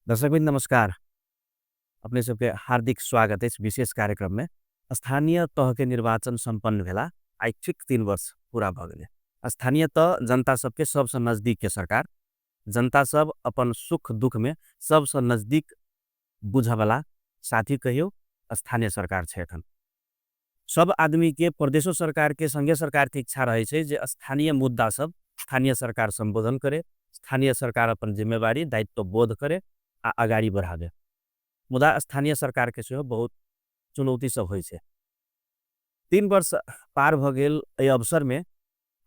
दर्शकबिन नमस्कार। अपने सबके हार्दिक स्वागत है इस विशेष कार्यक्रम में। स्थानीय तह के निर्वाचन संपन्न भेला आई ठीक 3 वर्ष पूरा भ गेलै। स्थानीय तह जनता सबके सबसे नजदीक के सरकार, जनता सब अपन सुख दुख में सबसे नजदीक बुझावला साथी कहियो स्थानीय सरकार छै एखन। सब आदमी के प्रदेशो सरकार के संघीय सरकार के इच्छा रहे छै जे स्थानीय मुद्दा सब स्थानीय सरकार संबोधन करे, स्थानीय सरकार अपन जिम्मेवारी दायित्व बोध करे आ अगाडि बढ़ावे। मुदा स्थानीय सरकार के सेहो बहुत चुनौती सब होइ छै। 3 वर्ष पार भ गेल एहि अवसर में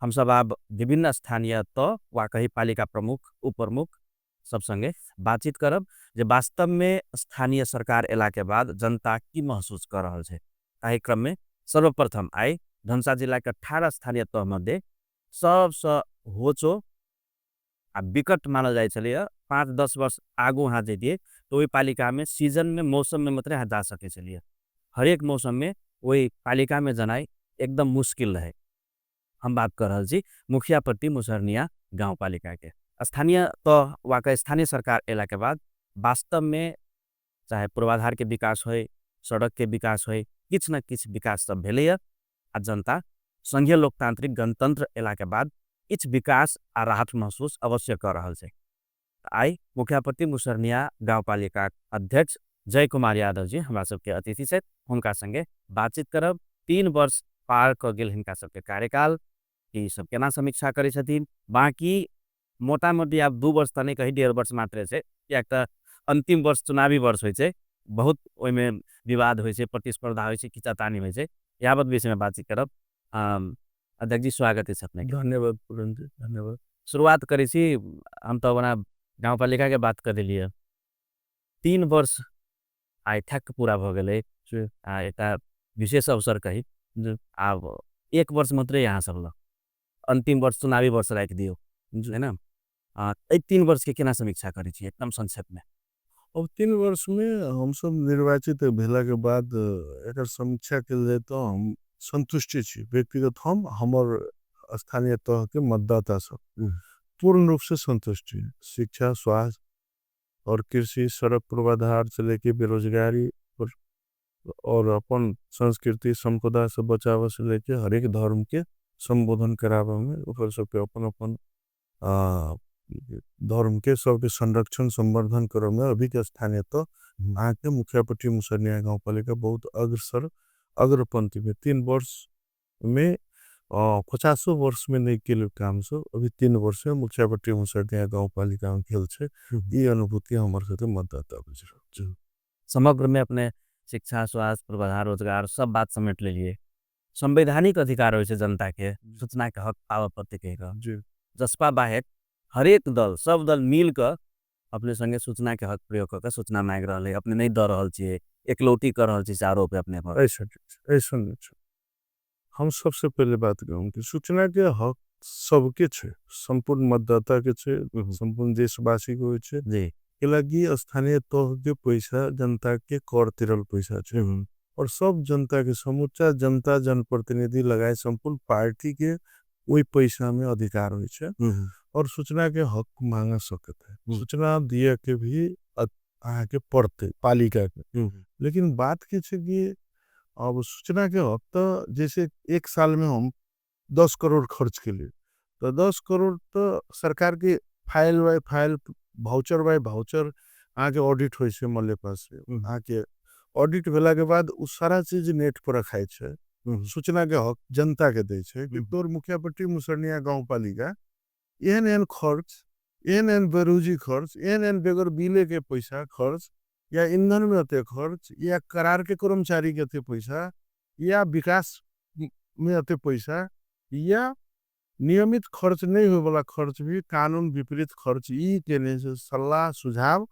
हम सब आब विभिन्न स्थानीय तह वा कही पालिका प्रमुख उपप्रमुख सब संगे बातचीत करब जे वास्तव में स्थानीय सरकार एला के बाद जनता की महसूस कर रहल छै। एहि क्रम में सर्वप्रथम आई धनुषा जिला के 18 स्थानीय तह मध्य सबसे होचो आ विकट मानल जाए छलिए 5-10 वर्ष आगू अहाँ जइतिए तो वही पालिका में सीजन में मौसम में मात्रै अहाँ जा सके छलिए। हरेक मौसम में वही पालिका में जनाई एकदम मुश्किल रहे। हम बात कर रहल छी मुखियापट्टी मुसहरनिया गाँव पालिका के। स्थानीय तह वा स्थानीय सरकार एला के बाद वास्तव में चाहे पूर्वाधार के विकास होय, सड़क के विकास होय, किछ न किछ विकास सब भेलैया आ जनता संघीय लोकतांत्रिक गणतंत्र एला के बाद किछ विकास आ राहत महसूस अवश्य कर रहल छै। आई मुखियापट्टी मुसहरनिया गाउँपालिका अध्यक्ष जय कुमार यादव जी हमरा सबके अतिथि छथि। हुनका संगे बातचीत करब। 3 वर्ष पार क गेल हिनका सबके कार्यकाल ई सब केना समीक्षा करै छथिन। बाकी मोटा मोटी आब 2 वर्ष त नहीं कही 1.5 वर्ष मात्रे छै, कियाक त अंतिम वर्ष चुनावी वर्ष होइ छै, बहुत ओइमे विवाद होइ छै, प्रतिस्पर्धा होइ छै, खिचातानी होइ छै। यावत विषय में बातचीत करब। अध्यक्ष जी स्वागत है अपने के। धन्यवाद पूरन जी, धन्यवाद। शुरुआत करै छी हम तो अपना गाउँपालिका के बात कर देलिए। 3 वर्ष आई ठ्याक्क पूरा भ गेलै। एटा विशेष अवसर कही अब 1 वर्ष मात्रै यहाँ सब ल अंतिम वर्ष चुनावी वर्ष राखि दियो है ना। 3 वर्ष के केना समीक्षा करै छी एकदम संक्षेप में। अब 3 वर्ष में हम सब निर्वाचित भेला के बाद एकर समीक्षा के लिए तो हम संतुष्टि छी। व्यक्तिगत हम हमर स्थानीय तह के मतदाता सब पूर्ण रूप से संतुष्ट छी। शिक्षा, स्वास्थ्य और कृषि, सड़क पूर्वाधार से लेके बेरोजगारी और अपन संस्कृति संपदा से बचाव से लेके हर एक धर्म के संबोधन करावे में ऊपर सबके अपन धर्म के सबके संरक्षण संवर्धन करे में अभी के स्थानीय तो यहाँ के मुखियापट्टी मुसहरनिया गाउँपालिका बहुत अग्रसर अग्रपंथी में 3 वर्ष में 50 वर्ष में नहीं केल काम सो अभी 3 वर्ष में मुखियापट्टी मुसहरनिया गाउँपालिका में खेल छे। ये अनुभूति हमारे साथ मतदाता बुझ समग्र में अपने शिक्षा, स्वास्थ्य, पूर्वाधार, रोजगार सब बात समेट ले लिए। संवैधानिक अधिकार होइ छै जनता के सूचना के हक पावे प्रति कह जी जसपा बाहेक हरेक दल सब दल मिल कर अपने संगे सूचना के हक प्रयोग करके सूचना मांग रहे अपने नहीं द रहल छिए, एकलौटी कर रहल छी आरोप पे अपने पर। ऐसा नहीं छे। हम सबसे पहले बात कहूँ कि सूचना के हक सबके छे, संपूर्ण मतदाता के छे, संपूर्ण देशवासी को छे। जी लगी स्थानीय तह के पैसा जनता के कर तिरल पैसा छे और सब जनता के समूचा जनता जनप्रतिनिधि लगाए संपूर्ण पार्टी के वही पैसा में अधिकार होइ छे और सूचना के हक मांगा सकते हैं। सूचना दिया के भी आके पढ़ते पालिका के। लेकिन बात के छे कि अब सूचना के हक तो जैसे 1 साल में हम 10 करोड़ खर्च के लिए तो 10 करोड़ तो सरकार की file by file voucher by voucher आके ऑडिट होइ छे मल्ले पास से आके ऑडिट भेला के बाद उ सारा चीज नेट पर रखाय छे। सूचना के हक जनता के दे छे कि तोर मुखियापट्टी मुसहरनिया गाउँपालिका एहन खर्च, एहन बेरोजी खर्च, एहन बेगर बिले के पैसा खर्च या ईंधन में अते खर्च या करार के कर्मचारी के अते पैसा या विकास में अते पैसा या नियमित खर्च नहीं हो वाला खर्च भी कानून विपरीत खर्च ई केने से सलाह सुझाव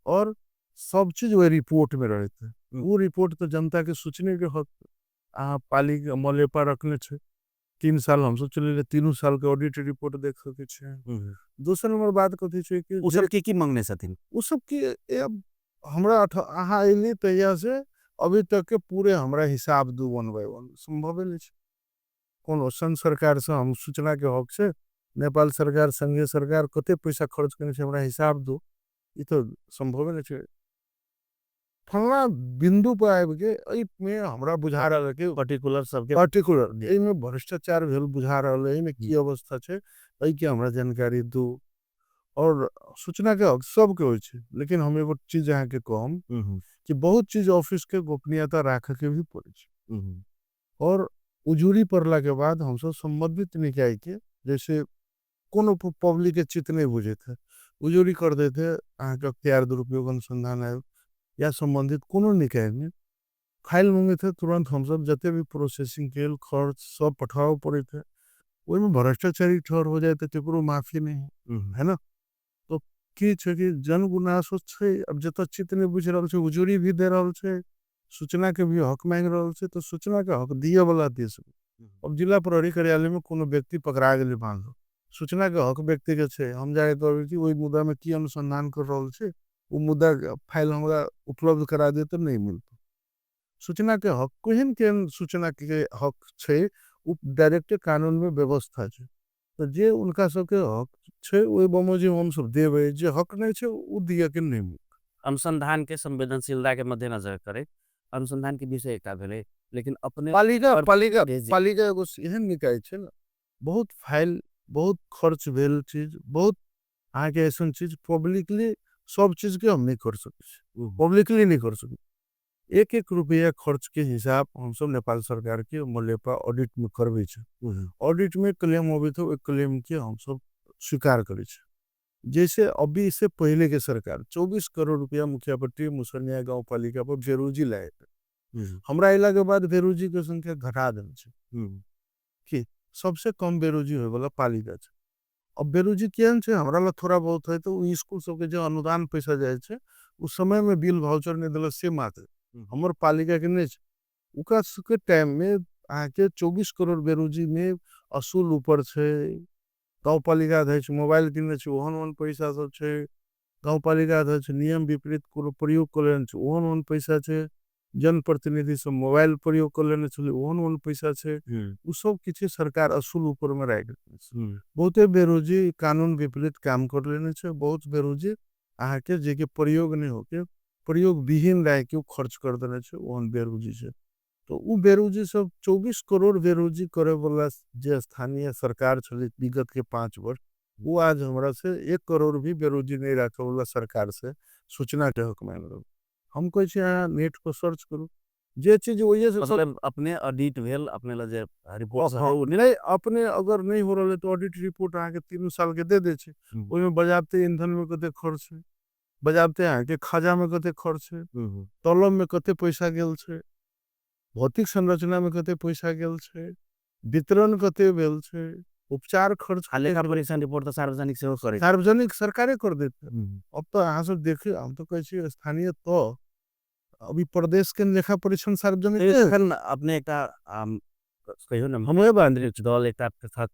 और सब चीज वो रिपोर्ट में रहते हैं। वो रिपोर्ट तो जनता के सूचने के हक पालिका मले पर रखने छे। 3 साल हम सब चले 3 साल के ऑडिट रिपोर्ट देख सके छे। दूसरा नंबर बात कथी छे कि उ सब की मांगने छथिन उ सब की हमरा अहाँ अइली तहिया से अभी तक के पूरे हमरा हिसाब दू 1 बाय 1 संभव नहीं छे। कौन संघ सरकार से हम सूचना के हक से नेपाल सरकार संघीय सरकार कते पैसा खर्च करने छे हमरा हिसाब दो ये तो संभव नहीं छे फलना बिंदु पर आबि के एहि में हमरा बुझा रहल के पर्टिकुलर सबके पर्टिकुलर एहि में भ्रष्टाचार भेल बुझा रहल है एहि में की अवस्था छे एहि के हमरा जानकारी दू और सूचना के हक सबके होय छे लेकिन हम एगो चीज यहाँ के कहम कि बहुत चीज ऑफिस के गोपनीयता राखे के भी पड़े छे और उजूरी पड़ला के बाद हम सब संबंधित निकाय के जैसे कोनो पब्लिक के चित नहीं बुझे थे उजूरी कर देते अहाँ के अख्तियार दुरुपयोग अनुसंधान आयोग या संबंधित कोनो निकाय में फाइल मांगे थे तुरंत हम सब जते भी प्रोसेसिंग के खर्च सब पठाओ पड़े थे ओहि में भ्रष्टाचारी ठहर हो जाए तो केकरो माफी नहीं है ना तो की छे कि जनगुनासो छे अब जत चित नहीं बुझ रहल छे उजूरी भी दे रहल छे सूचना के भी हक मांग रहल छे तो सूचना के हक दिए वाला दे सके अब जिला प्रहरी कार्यालय में कोनो व्यक्ति पकड़ा गेल मान लो सूचना के हक व्यक्ति के छे हम जाए तो कि ओई मुद्दा में की अनुसंधान कर रहल छे वो मुद्दा फाइल हमरा उपलब्ध करा दे तो नहीं मिलता सूचना के हक कोहन के सूचना के हक छे उ डायरेक्ट कानून में व्यवस्था छे तो जे उनका सबके हक छे ओई बमोजी हम सब देबे जे हक नहीं छे उ दिए के नहीं मिल अनुसंधान के संवेदनशीलता के मद्देनजर करे अनुसंधान के विषय एकटा भेलै लेकिन अपने पालिका एगो एहन निकाय छे ना बहुत फाइल बहुत खर्च भेल चीज बहुत आगे ऐसा चीज पब्लिकली सब चीज के हम नहीं कर सके पब्लिकली नहीं कर सके एक एक रुपया खर्च के हिसाब हम सब नेपाल सरकार के मलेपा ऑडिट में करबे छे ऑडिट में क्लेम होबे तो एक क्लेम के हम सब स्वीकार करे छे जैसे अभी इससे पहले के सरकार 24 करोड़ रुपया मुखियापट्टी मुसरनिया गांव पालिका पर बेरोजी लाए थे हमरा इला के बाद बेरोजी के संख्या घटा देल छे कि सबसे कम बेरोजी होय वाला पालिका छे अब बेरोजी केहन छे हमरा ला थोड़ा बहुत है तो स्कूल सब के जो अनुदान पैसा जाए छे उस समय में बिल वाउचर नहीं दिल से मात्र हमर पालिका के नहीं छे उका के टाइम में आके 24 करोड़ बेरोजी में असूल ऊपर छे गांव पालिका अध्यक्ष मोबाइल किने छे ओहन पैसा सब छे गांव पालिका अध्यक्ष नियम विपरीत कोनो प्रयोग करले छे ओहन पैसा छे जनप्रतिनिधि सब मोबाइल प्रयोग करले छे ओहन पैसा छे उ सब किछि सरकार असूल ऊपर में राख बहुते बेरोजी कानून विपरीत काम कर लेने छे बहुत बेरोजी आके जे के प्रयोग नहीं होके प्रयोग विहीन रह के खर्च कर देने छे ओहन बेरोजी छे तो उ बेरोजी सब 24 करोड़ बेरोजी करे वाला जे स्थानीय सरकार छले विगत के 5 वर्ष वो आज हमरा से 1 करोड़ भी बेरोजी नहीं रखे वाला सरकार से सूचना के हक मांग रहे हम कह छे नेट पर सर्च करू जे चीज वही से मतलब अपने ऑडिट भेल अपने ला जे रिपोर्ट नहीं अपने अगर नहीं हो रहा तो ऑडिट रिपोर्ट आके 3 साल के दे दे छे ओई में बजाबते ईंधन में कते खर्च है बजाबते आके खजा में कते खर्च है तलब में कते पैसा गेल छे भौतिक संरचना में कते पैसा गेल छे वितरण कते भेल छे उपचार खर्च लेखा परीक्षण रिपोर्ट तो सार्वजनिक सेहो करे सार्वजनिक सरकारे कर देते अब तो अहाँ सब देखिए हम तो कह छी स्थानीय तो अभी प्रदेश के लेखा परीक्षण सार्वजनिक एखन अपने एकटा कहियो न हमरे बांद्रिक दल एकटा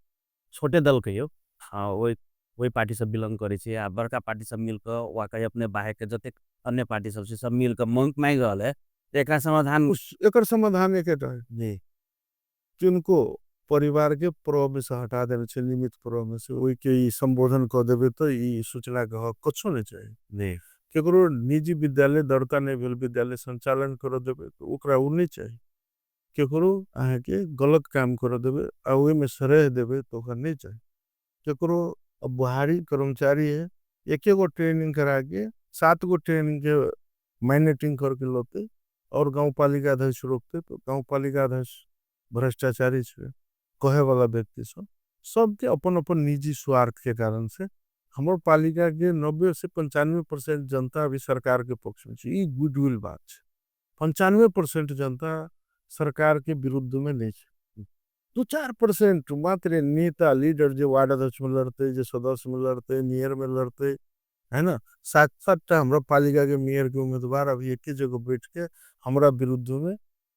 छोटे दल कहियो हां ओई पार्टी से बिलोंग करे छी आ बड़का पार्टी सब मिल के वा कहि अपने बाहे के जते अन्य पार्टी सब से सब मिल के मांग रहल है एकरा समाधान एकर समाधान एकेटा है जी जिनको परिवार के प्रभाव में से हटा देने छे निमित प्रभाव में से ओई के संबोधन कर देबे तो ई सूचना के हक कुछो नहीं चाहिए जी केकरो निजी विद्यालय दरकार नहीं भेल विद्यालय संचालन कर देबे तो ओकरा उ नहीं चाहिए केकरो अहाँ के गलत काम कर देबे आ ओई में सरेह देबे तो ओकरा नहीं चाहिए केकरो अब बुहारी कर्मचारी है एक गो ट्रेनिंग करा के 7 गो ट्रेनिंग के मैनेटिंग करके लोते और गांव पालिका अध्यक्ष रोकते तो गांव पालिका अध्यक्ष भ्रष्टाचारी छे कहे वाला व्यक्ति सब के अपन अपन निजी स्वार्थ के कारण से हमर पालिका के 90 से 95% जनता अभी सरकार के पक्ष में छे ई गुडविल बात छे 95% जनता सरकार के विरुद्ध में नहीं छे 2-4% मात्र नेता लीडर जो वार्ड अध्यक्ष में लड़ते जो सदस्य में लड़ते मेयर में लड़ते है ना 7-7 हमरा पालिका के मेयर के उम्मीदवार अभी एक ही जगह बैठ के हमरा विरुद्ध में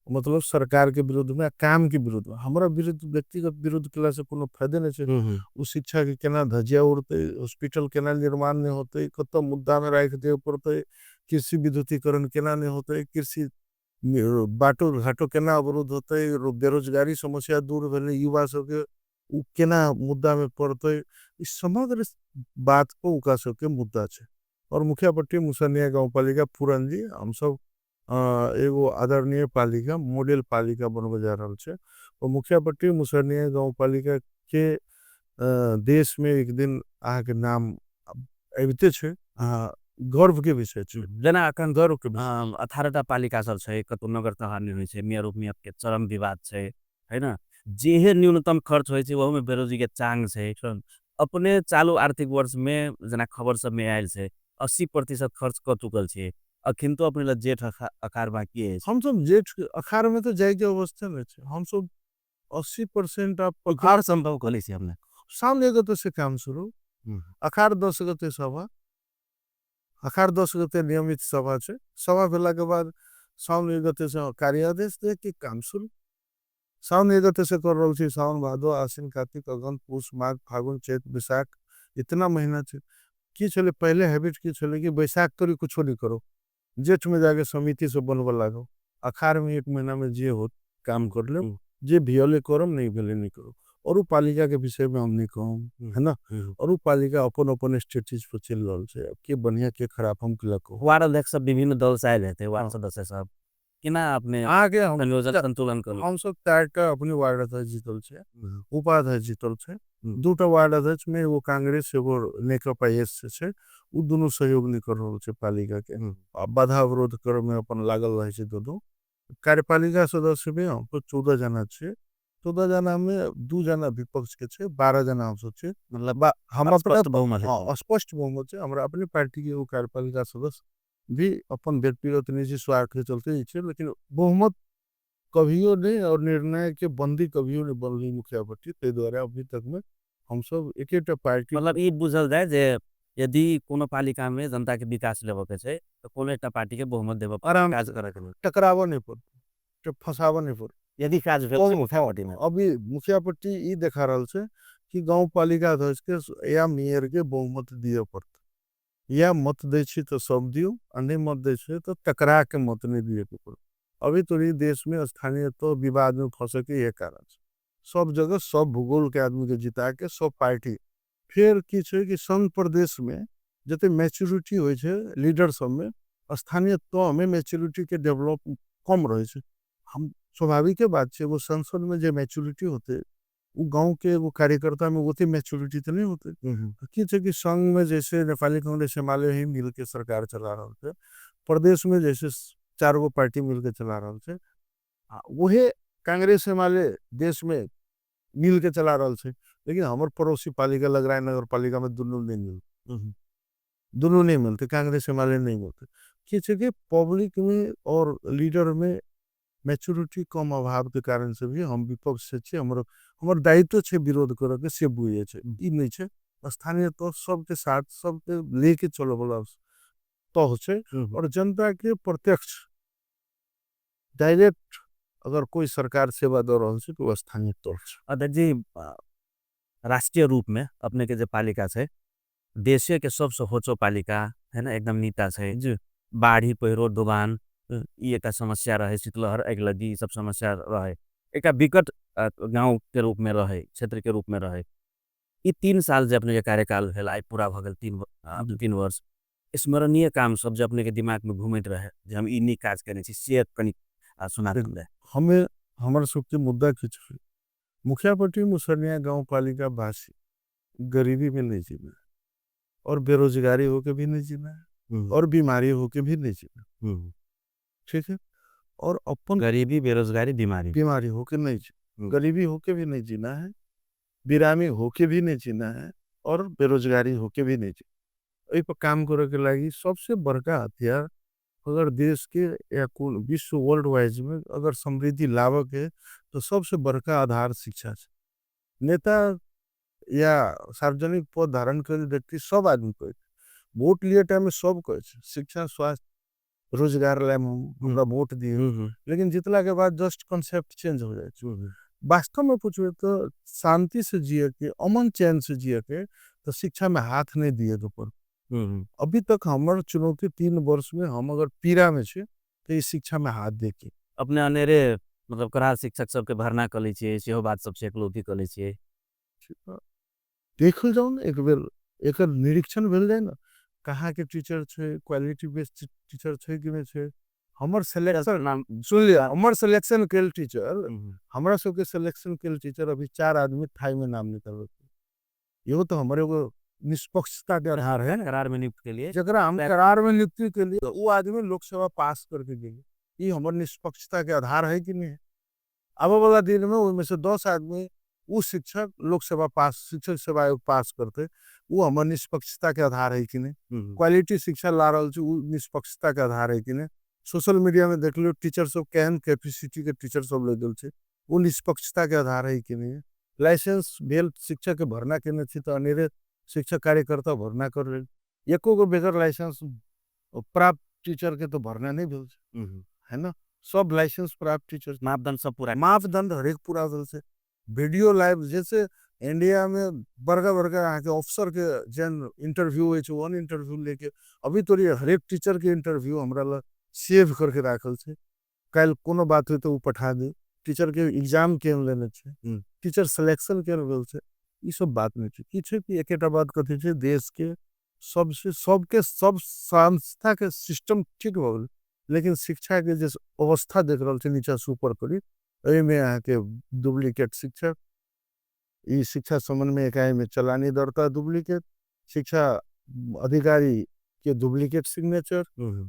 मतलब सरकार के विरुद्ध में काम के विरुद्ध में हमरा विरुद्ध व्यक्तिगत विरुद्ध केला से कोनो फायदा नहीं छे उस शिक्षा के केना धजिया उड़ते हॉस्पिटल केना निर्माण नहीं होते कत मुद्दा में राख दे पड़ते कृषि विद्युतीकरण केना नहीं होते कृषि बाटो घाटो केना अवरुद्ध होते बेरोजगारी समस्या दूर भेले युवा सब के उ केना मुद्दा में पड़ते इस समग्र बात को उका सब के मुद्दा छे और मुखियापट्टी मुसरनिया गाउँपालिका पूरन जी हम सब एगो आदरणीय पालिका मॉडल पालिका बनबे जा रहल छे और मुखियापट्टी मुसरनिया गाउँपालिका के देश में एक दिन अहाँ के नाम अबिते छे गर्व के विषय छे जना अखन गर्व के विषय 18टा पालिका सब छै, कतौ नगर तहा निर्णय छै, मेयर उपमेयर के चरम विवाद छै, हैन? जेहे न्यूनतम खर्च होइ छै ओहू में बेरोजगारी के चांग छै। अपने चालू आर्थिक वर्ष में जना खबर सब में आयल छै 80% खर्च क चुकल छै। अखिन तो अपने ला जेठ अखार बाकी है। हम सब जेठ अखाड़ में तो जाए के अवस्था में छे हम सब 80% आप अखाड़ संभव कले छी हमने साम गते से काम शुरू अखाड़ 10 गते सभा अखाड़ 10 गते नियमित सभा छे सभा भेला के बाद साउन 1 गते से कार्यादेश दे के काम शुरू साउन 1 गते से कर रहल छी साउन भादो आश्विन कार्तिक अगहन पूस माघ फागुन चैत बैसाख इतना महीना छे की छले पहले हैबिट की छले कि बैसाख तोरी कुछ नहीं करो जेठ में जाके समिति से बनवा लागो अखाड़ में 1 महीना में जे हो काम कर ले जे भियले करम नहीं भेले नहीं करो और पालिका के विषय में हम नहीं कहूं है ना और पालिका अपन अपन स्टेटस पर चल रहल छे के बढ़िया के खराब हम के लको वार्ड अध्यक्ष सब विभिन्न दल से आयल हेते वार्ड सदस्य सब किना अपने आगे हम संयोजन संतुलन कर हम सब 4टा अपने वार्ड अध्यक्ष जीतल छे उपाध्यक्ष जीतल छे 2टा वार्ड अध्यक्ष में वो कांग्रेस से वो नेकपा एस से उ दोनों सहयोग नहीं कर रहल छे पालिका के बाधा अवरोध कर में अपन लागल रहे छे दोनों कार्यपालिका सदस्य में हम 14 जना छे 14 जना में 2 जना विपक्ष के छे 12 जना हम सब छे मतलब हम अपना बहुमत है। स्पष्ट बहुमत छे हमरा अपनी पार्टी के वो कार्यपालिका सदस्य भी अपन व्यक्तिगत निजी स्वार्थ के चलते छे लेकिन बहुमत कभियो नहीं और निर्णय के बंदी कभियो नहीं बनली मुखियापट्टी ते द्वारा अभी तक में हम सब एकेटा पार्टी मतलब ई बुझल जाए जे यदि कोनो पालिका में जनता के विकास लेबे के छै तो कोनो एकटा पार्टी के बहुमत देबे आराम काज करे के टकरावा नहीं पड़ फसावा नहीं पड़ यदि काज भेल तो मुखियापट्टी में अभी मुखियापट्टी ई देखा रहल छे कि गांव पालिका अध्यक्ष के या मेयर के बहुमत दिए पड़ता या मत दे छी तो सब दियो अन्य मत दे छी तो टकरा के मत नहीं दिए के पड़ अभी तो ये देश में स्थानीय तो विवाद में फंसे के ये कारण सब जगह सब भूगोल के आदमी के जिता के सब पार्टी फिर की छे कि संघ प्रदेश में जते मैच्योरिटी होय छे लीडर सब में स्थानीय तो में मैच्योरिटी के डेवलप कम रहे छे हम स्वाभाविक के बात छे वो संसद में जो मैच्योरिटी होते वो गांव के वो कार्यकर्ता में होती मैच्योरिटी तो नहीं होते की छे कि संघ में जैसे नेपाली कांग्रेस हिमालय ही मिल के सरकार चला रहा थे प्रदेश में जैसे 4 गो पार्टी मिल के चला रहा थे वही कांग्रेस हिमालय देश में मिल के चला रहा थे लेकिन हमारे पड़ोसी पालिका लग रहा है नगर पालिका में दोनों नहीं मिलते कांग्रेस हिमालय नहीं मिलते कि पब्लिक में और लीडर में मैच्योरिटी कम अभाव के कारण से भी हम विपक्ष से छे हमर दायित्व छे विरोध करे के से बुझे छे ई नहीं छे स्थानीय तो सबके साथ सबके लेके चलो वाला तो हो छे और जनता के प्रत्यक्ष डायरेक्ट अगर कोई सरकार सेवा दे रहल छे तो स्थानीय तौर से अध्यक्ष जी राष्ट्रीय रूप में अपने के जो पालिका है देश के सबसे होचो पालिका है ना एकदम नीता है जो बाढ़ी पहिरो डुबान ये का समस्या रहे शीतलहर अगलगी सब समस्या रहे एक विकट गांव के रूप में रहे क्षेत्र के रूप में रहे ये 3 साल जो अपने के कार्यकाल भेल आई पूरा भ गेल 3 वर्ष स्मरणीय काम सब जो अपने के दिमाग में घूमत रहे जे हम ई काज करने छी से कनी सुना दे हमें हमर सबके मुद्दा की छे मुखियापट्टी मुसरनिया गांव पालिका वासी गरीबी में नहीं जीना और बेरोजगारी होके भी नहीं जीना और बीमारी होके भी नहीं जीना ठीक है और अपन गरीबी बेरोजगारी बीमारी होके नहीं जीना गरीबी होके भी नहीं जीना है बिरामी होके भी नहीं जीना है और बेरोजगारी होके भी नहीं जीना पर काम करे के लगी सबसे बड़का हथियार अगर देश के या कुल विश्व वर्ल्ड वाइज में अगर समृद्धि लाभक है तो सबसे बड़का आधार शिक्षा है नेता या सार्वजनिक पद धारण कर व्यक्ति सब आदमी कहे वोट लिए टाइम में सब कहे शिक्षा स्वास्थ्य रोजगार हमरा वोट दिए लेकिन जितला के बाद जस्ट कॉन्सेप्ट चेंज हो जाए वास्तव में पूछे तो शांति से जिए के अमन चैन से जिए के तो शिक्षा में हाथ नहीं दिए तो पर अभी तक हमारे चुनौती 3 वर्ष में हम अगर पीड़ा में छे तो इस शिक्षा में हाथ दे के अपने अनेरे मतलब करार शिक्षक सबके भरना कर लीजिए सेहो बात सबसे एकलौती कर लीजिए देखल जाओ ना एक बेर एक निरीक्षण भेल जाए ना कहाँ के टीचर छे, क्वालिटी बेस्ड टीचर छे कि नहीं छे, हमर सिलेक्शन नाम सुन लिया, हमर सिलेक्शन केल टीचर, हम्म, हमरा सबके सिलेक्शन केल टीचर अभी 4 आदमी थाई में नाम निकल, एगो तो हमारे एगो निष्पक्षता के आधार है, करार में नियुक्त के लिए जकरा हम करार में नियुक्ति के लिए वो आदमी लोकसभा पास करके गए, ये हमर निष्पक्षता के आधार है कि नहीं है। अब वाला दिन में उनमें से 10 आदमी वो शिक्षक लोकसभा पास, शिक्षक सेवा आयोग पास करते, वो हमर निष्पक्षता के आधार है कि नहीं। क्वालिटी शिक्षा ला रहल छै, वो निष्पक्षता के आधार है कि नहीं। सोशल मीडिया में देख लो टीचर सब केहन कैपेसिटी के टीचर सब ले छै, वो निष्पक्षता के आधार है कि नहीं। लाइसेंस भेल शिक्षक के भरना केने छी तो अनेरे शिक्षक कार्यकर्ता भरना कर ले, एको गो बेगर लाइसेंस प्राप्त टीचर के तो भरना नहीं भेल छै, है ना। सब लाइसेंस प्राप्त टीचर मापदंड सब पूरा मापदंड हरेक पूरा भेल छै। वीडियो लाइव जैसे इंडिया में बड़का बड़का यहाँ के अफसर के जन इंटरव्यू है, वन इंटरव्यू लेके अभी तो ये हरेक टीचर के इंटरव्यू हमरा ला सेव करके राखल छै, कल कोनो बात हुई तो वो पठा दे, टीचर के एग्जाम केन लेने छै, टीचर सिलेक्शन केन भेल छै, ई सब बात नहीं छै। की छै कि एकेटा बात कथी छै, देश के सबसे सबके सब संस्था के सिस्टम ठीक हो गेल, लेकिन शिक्षा के जे अवस्था देख रहल छै नीचा से ऊपर करी, एहि में यहाँ के डुप्लीकेट शिक्षक, ई शिक्षा समन्वय इकाई में चलानी दरता डुप्लीकेट, शिक्षा अधिकारी के डुप्लीकेट सिग्नेचर,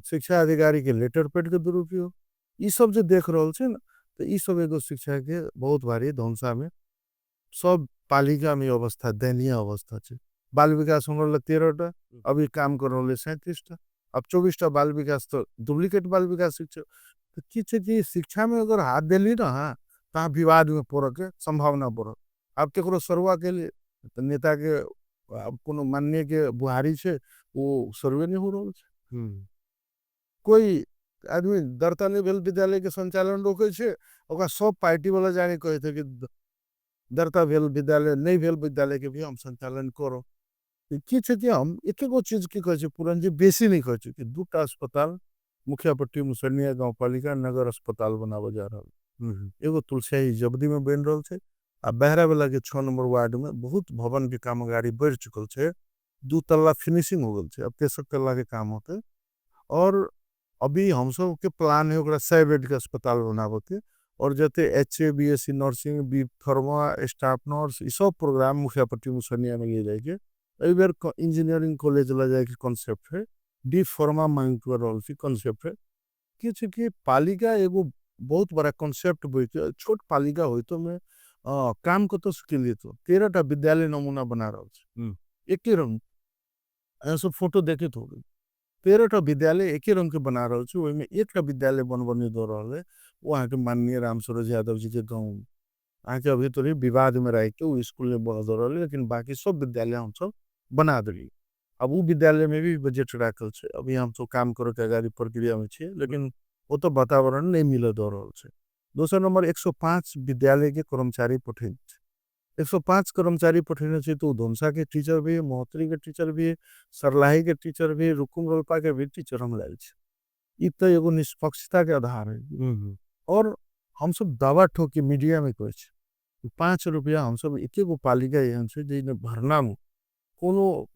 शिक्षा अधिकारी के लेटर पेड के दुरुपयोग, ई सब जो देख रहल छै ना, तो ई सब एगो शिक्षा के बहुत भारी धौंसा में सब पालिका में अवस्था दयनीय अवस्था है। बाल विकास होने 13टा, अभी काम कर रहे 37टा, अब 24टा बाल विकास तो डुप्लीकेट बाल विकास शिक्षक। तो कि शिक्षा में अगर हाथ दिली ना, हाँ तहाँ विवाद में पड़ के संभावना पड़, अब केकरो सरवा के लिए तो नेता के अब कोनो माननीय के बुहारी छे वो सर्वे नहीं हो रहा है। कोई आदमी दरता नहीं भेल विद्यालय के संचालन रोके छे, ओकरा सब पार्टी वाला जाने कहे थे कि दरता भेल विद्यालय नहीं भेल विद्यालय के भी हम संचालन करो। की छे कि हम एक एगो चीज की कहे छे पूरन जी बेसी नहीं कहे छे कि दूटा अस्पताल मुखियापट्टी मुसनिया गांव पालिका नगर अस्पताल बनावे जा रहल, एगो तुलसियाही जबदी में बन रहल छे, आ बहरा वाला के 6 नंबर वार्ड में बहुत भवन के कामगारी बढ़ चुकल छे, 2 तल्ला फिनिशिंग हो गल छे, अब 63 तल्ला के काम होते। और अभी हम सब के प्लान है ओकरा 100 बेड के अस्पताल बनावे के, और जते एचए BSc nursing B pharma staff nurse ई सब प्रोग्राम मुखियापट्टी मुसनिया में ले जाएके, एहि बेर इंजीनियरिंग कॉलेज ला जाए के कॉन्सेप्ट है, डी फार्मा मांग कर रहल छी कॉन्सेप्ट है। कि छे कि पालिका एगो बहुत बड़ा कॉन्सेप्ट बोई के छोट पालिका होई तो में काम को तो के लिए तो 13टा विद्यालय नमूना बना रहल छी, एक ही रंग ऐसा फोटो देखे तो 13टा विद्यालय एक ही रंग के बना रहल छी, ओहि में एकटा विद्यालय बनबने दो रहल है, वहाँ के माननीय राम सूरज यादव जी के गाँव आके अभी तो विवाद में रह के वो स्कूल में बना दो रहल, लेकिन बाकी सब विद्यालय हम सब बना दिली। अब वो विद्यालय में भी बजट राखल छे, अभी हम सब काम करे के अगाड़ी प्रक्रिया में छे, लेकिन वो तो वातावरण नहीं मिले दो रहल छे। दूसरा नंबर 105 विद्यालय के कर्मचारी पठेने छे, 105 कर्मचारी पठेने छे, तो धोमसा के टीचर भी, मोहतरी के टीचर भी, सरलाही के टीचर भी, रुकुम रोल्पा के भी टीचर हम लायल छे, ई तो एगो निष्पक्षता के आधार है। और हम सब दावा ठोकी मीडिया में कहे छे 5 रुपया हम सब एक एगो पालिका एहन छे जे भरना में कोनो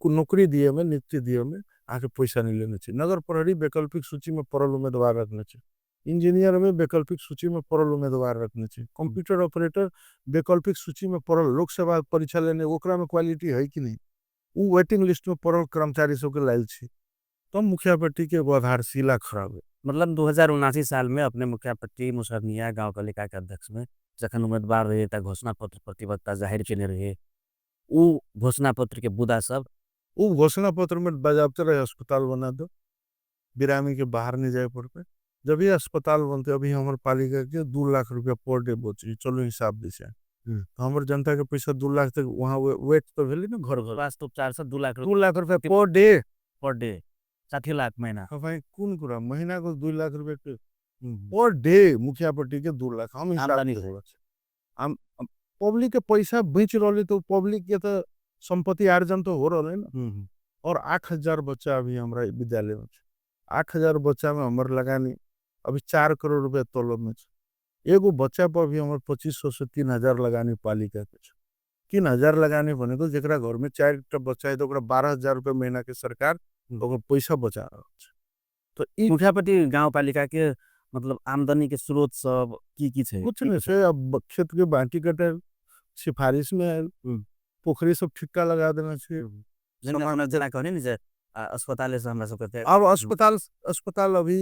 नौकरी दिए में नियुक्ति दिए में आके पैसा नहीं लेने छे। नगर प्रहरी वैकल्पिक सूची में पड़ल उम्मीदवार रखने छे, इंजीनियर में वैकल्पिक सूची में पड़ल उम्मीदवार रखने छे, कंप्यूटर ऑपरेटर वैकल्पिक सूची में पड़ल, लोक सेवा परीक्षा लेने ओकरा में क्वालिटी है कि नहीं, वो वेटिंग लिस्ट में पड़ल कर्मचारी सब के लायल छे, तो मुखियापट्टी के आधारशिला खराब है। मतलब 2079 साल में अपने मुखियापट्टी मुसरनिया गांव पालिका के अध्यक्ष में जखन उम्मीदवार रहे त घोषणा पत्र प्रतिबद्धता जाहिर केने रहे, उ घोषणा पत्र के बुदा सब वो घोषणा पत्र में बाजाबते रहे अस्पताल बना दो, बिरामी के बाहर नहीं जाए पड़ पे, जब ये अस्पताल बनते अभी हमारे पालिका के 2 लाख रुपया पर डे बचे, चलो हिसाब दिशा तो हमारे जनता के पैसा 2 लाख तक वहाँ वेट तो भेली ना घर घर स्वास्थ्य उपचार से 2 लाख 2 लाख रुपया पर डे 60 लाख महीना भाई कौन कुरा महीना को 2 लाख रुपया के पर डे मुखियापट्टी के 2 लाख हम हिसाब आमदनी नहीं हम पब्लिक के पैसा बेच रहे तो पब्लिक के तो संपत्ति आर्जन तो हो रहा है ना। और 8,000 बच्चा अभी हमारा विद्यालय में 8,000 बच्चा में हमारे लगानी अभी 4 करोड़ रुपया तलब में एगो बच्चा पर भी हमारे 2500 से 3,000 लगानी पालिका के 3,000 लगानी बने तो जरा घर में 4 बच्चा है तो 12,000 रुपया महीना के सरकार ओकर पैसा बचा रहल छै। तो ई मुखियापट्टी गाउँपालिका के मतलब आमदनी के स्रोत सब की छै? कुछ नहीं छै, अब खेत के बाटी कटे सिफारिश में आयल, पोखरी सब ठिक्का लगा देना छै। जेना अपना जेना कहने नि जे अस्पताले से हमरा सबके अब अस्पताल अभी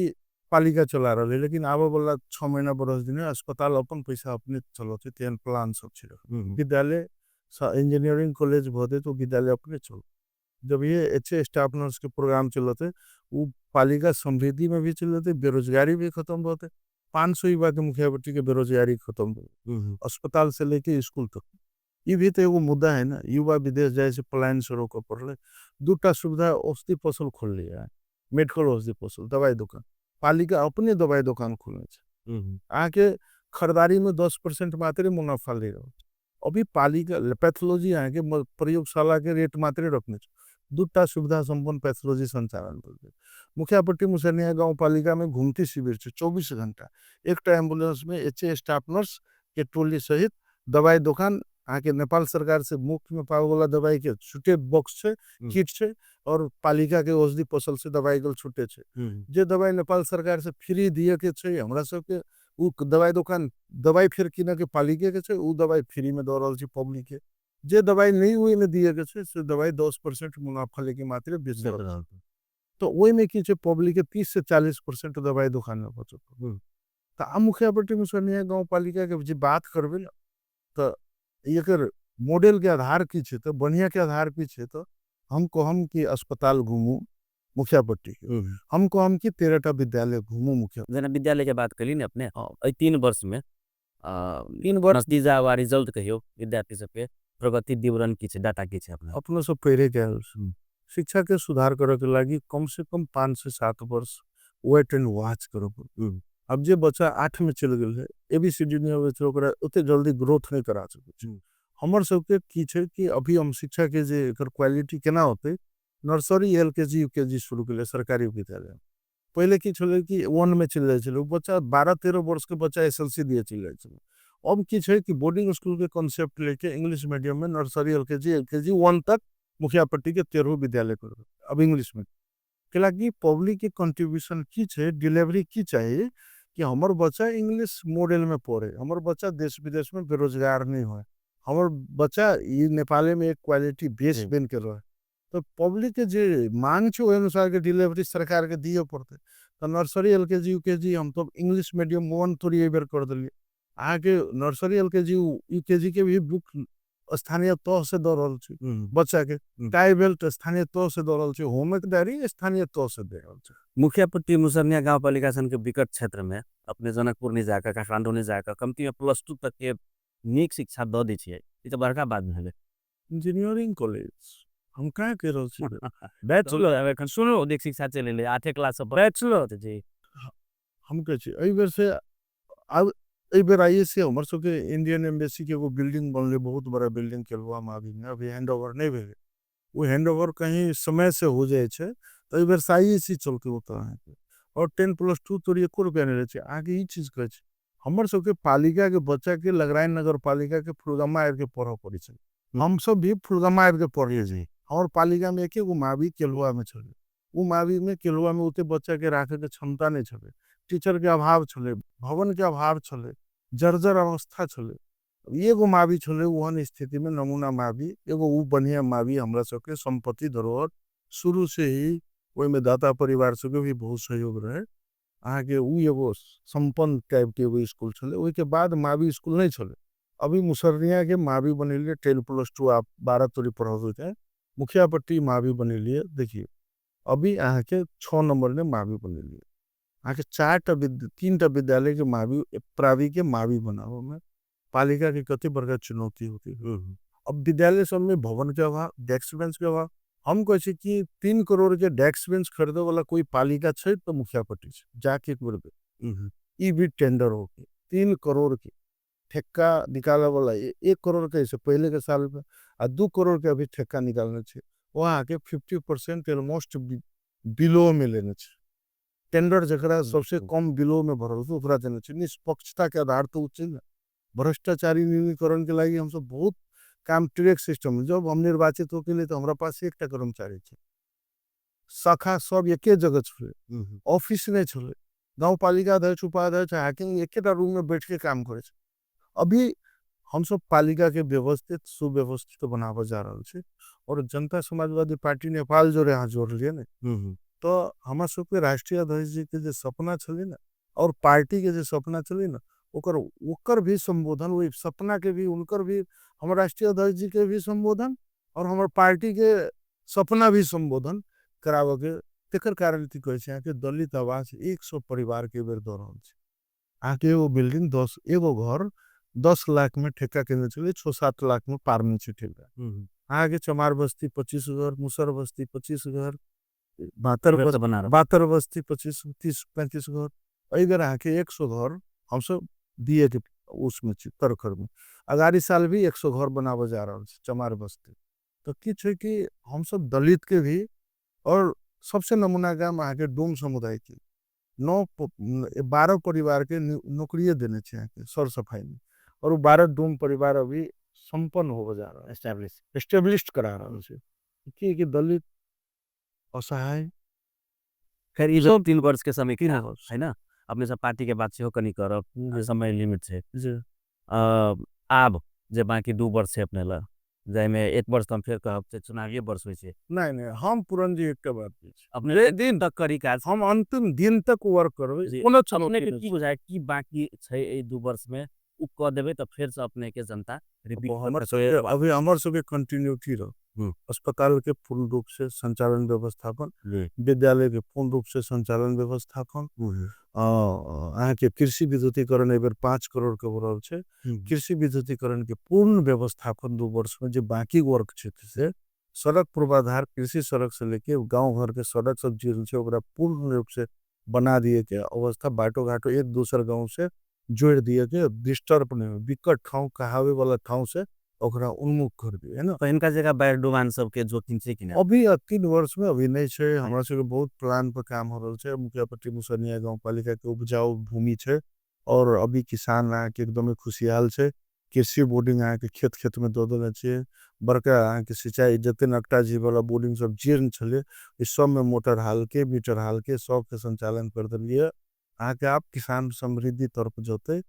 पालिका चला रहा है, लेकिन आवे वाला 6 महीना बरस दिन अस्पताल अपन पैसा अपने चलते तेन प्लान सब छै। विद्यालय इंजीनियरिंग कॉलेज भदे तो विद्यालय अपने चल। जब ये अच्छे स्टाफ नर्स के प्रोग्राम चलते वो पालिका समृद्धि में भी चलते, बेरोजगारी भी खत्म होते। 500 युवा के मुखियापट्टी के बेरोजगारी खत्म हो, अस्पताल से लेके स्कूल तक। ये भी तो एगो मुद्दा है ना, युवा विदेश जाए से पलायन से रोक पड़े। दूटा सुविधा औषधि फसल खोल लिया है, मेडिकल औषधि फसल, दवाई दुकान। पालिका अपने दवाई दुकान खोलने छे। आके खरीदारी में 10% मात्र मुनाफा ले रहा। अभी पालिका पैथोलॉजी आके प्रयोगशाला के रेट मात्र रखने छे। दूटा सुविधा संपन्न पैथोलॉजी संचालन करते। मुखियापट्टी मुसरनिया गांव पालिका में घूमती शिविर छे 24 घंटा। एक एम्बुलेंस में एचए स्टाफ नर्स के टोली सहित दवाई दुकान आके नेपाल सरकार से मुफ्त में पावे वाला दवाई के छुटे बॉक्स छे, किट छे और पालिका के औषधि फसल से दवाई गल छुटे छे। जे दवाई नेपाल सरकार से फ्री दिए के छे हमरा सब के उ दवाई दुकान दवाई फिर किने के पालिका के छे, उ दवाई फ्री में द रहल छे पब्लिक के। जे दवाई नहीं हुई में दिए के छे से दवाई 10% मुनाफा लेके मात्र बेच रहल। तो ओई में की छे पब्लिक के 30 से 40% दवाई दुकान में बचत। तो आ मुखियापट्टी मुसरनिया गांव पालिका के जे बात करबे ना तो एकर मॉडल के आधार की छे, तो बढ़िया के आधार की छे। तो हम कहम कि अस्पताल घूमू मुखियापट्टी के, हम कहम कि 13टा विद्यालय घूमू मुखिया। जेना विद्यालय के बात कली ने अपने, 3 वर्ष में 3 वर्ष नतीजा वा रिजल्ट कहियो विद्यार्थी सबके प्रगति विवरण की छे, डाटा की छे अपना? अपनो सब पहले गए शिक्षा के सुधार करे के लागी कम से कम 5 से 7 वर्ष वेट एंड वॉच करो। अब जे बच्चा 8 में चल गेल है, एबीसीडी नहीं होवे तो ओकरा ओते जल्दी ग्रोथ नहीं करा सके। हमर सबके की छे कि अभी हम शिक्षा के जे एकर क्वालिटी केना होते, नर्सरी एलकेजी यूकेजी शुरू केले सरकारी विद्यालय। पहले की छले कि 1 में चल जाय छले बच्चा, 12-13 वर्ष के बच्चा एसएलसी दिए चल जाय छले। अब की छे कि बोर्डिंग स्कूल के कांसेप्ट लेके इंग्लिश मीडियम में नर्सरी एलकेजी 1 तक मुखियापट्टी के 13 विद्यालय कर अब इंग्लिश में। कि पब्लिक के कंट्रीब्यूशन की छे, डिलीवरी की चाहिए कि हमर बच्चा इंग्लिश मॉडल में पढ़े, हमर बच्चा देश विदेश में बेरोजगार नहीं होए, हमर बच्चा ये नेपाल में एक क्वालिटी बेस बन के रहे। तो पब्लिक के जे मांग छे ओय अनुसार के डिलीवरी सरकार के दिए पड़ते। तो नर्सरी एलकेजी यूकेजी हम तो इंग्लिश मीडियम 1 थोड़ी एबर कर दिलिए। आगे नर्सरी एलकेजी यूकेजी के भी बुक स्थानीय तौर से दे रहल छे बच्चा के, टाई बेल्ट स्थानीय तौर से दे रहल छे, होमवर्क डायरी स्थानीय तौर से दे रहल छे। मुखियापट्टी मुसरनिया गाउँपालिका सन के विकट क्षेत्र में अपने जनकपुर नहीं जाकर, काठमांडू नहीं जाकर, कमती में +2 तक के नीक शिक्षा द दी छिए। ई तो बड़का बात भेले। इंजीनियरिंग कॉलेज हम कहाँ कह रहल छी? बैचलर अब एखन सुनो देख शिक्षा चले ले 8 क्लास से बैचलर जी। हम कह छी एई बेर से अब एई बेर आइए से हमर सब के इंडियन एम्बेसी के एगो बिल्डिंग बनले, बहुत बड़ा बिल्डिंग केलवा में अभी हैंडओवर नहीं भेले। वो हैंडओवर कहीं समय से हो जाए छे तो एई बेर साइएसी चलते होता है। और 10+2 तोरी 1 रुपया नहीं रहे छे। आगे ई चीज कह छी हमर सब के पालिका के बच्चा के लगराइन नगर पालिका के फुलगमा आर के पढ़ पड़ी छे। हम सब भी फुलगमा आर के पढ़िए जी। और पालिका में एके गो मावी केलवा में छले। वो मावी में केलवा में उते बच्चा के राखे के क्षमता नहीं छले, टीचर के अभाव छले, भवन के अभाव छले, जर्जर अवस्था छले। एगो मावी छले ओहन स्थिति में नमूना मावी, एगो उ बढ़िया मावी हमरा सब के संपत्ति धरोहर शुरू से ही ओई में दाता परिवार से भी बहुत सहयोग रहे। आगे उ एगो संपन्न टाइप के एगो स्कूल छले। ओई के बाद मावी स्कूल नहीं छले। अभी मुसरनिया के मावी बनेलिए 10+2 आप 12 तोरी पढ़ाते हैं। मुखियापट्टी मावी बनेलिए देखिए अभी यहाँ के 6 नंबर ने मावी बनेलिए। यहाँ के 3टा विद्यालय के मावी प्रावी के मावी बनाओ में पालिका की कति बड़का चुनौती होती है। अब विद्यालय सब में भवन के अभाव, डेस्क बेंच के अभाव। हम कहे कि 3 करोड़ के डेस्क बेंच खरीदे वाला कोई पालिका छे तो मुखियापट्टी छे। जाके ई भी टेंडर हो के 3 करोड़ के ठेक्का निकाले वाला 1 करोड़ के से पहले के साल में आ 2 करोड़ के अभी ठेक्का निकालने छे। वहाँ के 50% ऑलमोस्ट बिलो में लेने छे। टेंडर जकरा सबसे कम बिलो में भरल तो ओकरा देने छे। निष्पक्षता के आधार तो उच्च ना, भ्रष्टाचारी न्यूनीकरण के लागी हम सब बहुत काम ट्रैक सिस्टम। जब हम निर्वाचित होके लिए तो हमरा पास 1टा कर्मचारी छे, शाखा सब एके जगह छले, ऑफिस नहीं छले, गांव पालिका अध्यक्ष उपाध्यक्ष हाकिम एकेटा रूम में बैठ के काम करे छे। अभी हम सब पालिका के व्यवस्थित सुव्यवस्थित बनावे जा रहल छे और जनता समाजवादी पार्टी नेपाल जोड़े हाथ जोड़ लिए ने, तो हमार सबके राष्ट्रीय अध्यक्ष जी के जो सपना छले ना और पार्टी के जो सपना छले ना ओकर ओकर भी संबोधन, वही सपना के भी उनकर भी, हमार राष्ट्रीय अध्यक्ष जी के भी संबोधन और हमार पार्टी के सपना भी संबोधन करावे के तेकर कारण थी कहे छे कि दलित आवास 100 परिवार के बेर दो रहल छे। आके वो बिल्डिंग 10 एगो घर 10 लाख में ठेका के चले 6-7 लाख में पार छे ठेका। आगे चमार बस्ती 25 घर, मुसर बस्ती 25 घर, बातर बस्ती 25 30-35 घर, इधर आके 100 घर हम सब दिए के उसमें तरखर में अगारी साल भी 100 घर बनावे जा रहा है चमार बस्ती। तो कि छे कि हम सब दलित के भी और सबसे नमूना गांव आके डोम समुदाय की 12 परिवार के नौकरी देने चाहिए सर सफाई में, और वो 12 डोम परिवार अभी संपन्न हो जा रहा है, एस्टेब्लिश करा रहा है कि दलित असहाय। खैर ये सब 3 वर्ष के समय क्या हो है ना, अपने सब पार्टी के बात से हो कनी करब, समय लिमिट है आब जे बाकी 2 वर्ष है अपने ला जाय में 1 वर्ष तो हम फिर कहब से चुनावी वर्ष होय छे। नहीं हम पूरन जी एक बात अपने दिन तक करी काज, हम अंतिम दिन तक वर्क करबे, कोनो अपने के की बुझाय की बाकी छै ए 2 वर्ष में उ क देबे तो फिर से अपने के जनता अभी हमर सबके कंटिन्यूटी रहो, अस्पताल के पूर्ण रूप से संचालन व्यवस्थापन, विद्यालय के पूर्ण रूप से संचालन व्यवस्थापन, के कृषि विद्युतीकरण एबर 5 करोड़ के बरल छे, कृषि विद्युतीकरण के पूर्ण व्यवस्थापन 2 वर्ष में जो बाकी वर्क क्षेत्र से सड़क पूर्वाधार कृषि सड़क से लेके गांव घर के सड़क सब जीर्ण छे ओकरा पूर्ण रूप से बना दिए के अवस्था, बाटो घाटो एक दूसर गांव से जोड़ दिए के डिस्टर्ब नहीं, विकट ठाव कहावे वाला ठाव से ओकरा उन्मुख कर दिए है ना। तो इनका जगह बैरडोमान सब के जोखिम से कि ना अभी 3 वर्ष में अभी नहीं छे, हमरा सबके बहुत प्लान पर काम हो रहल छे। मुखियापट्टी मुसनिया गांव पालिका के उपजाऊ भूमि छे और अभी किसान के एकदम खुशियाल छे, कृषि बोर्डिंग के खेत खेत में दो देले छे, बड़का के सिंचाई जते नकटा जी वाला बोर्डिंग सब जीर्ण छले इस सब में मोटर हाल के मीटर हाल के सब के संचालन कर दिए। आके आप किसान समृद्धि तरफ जोते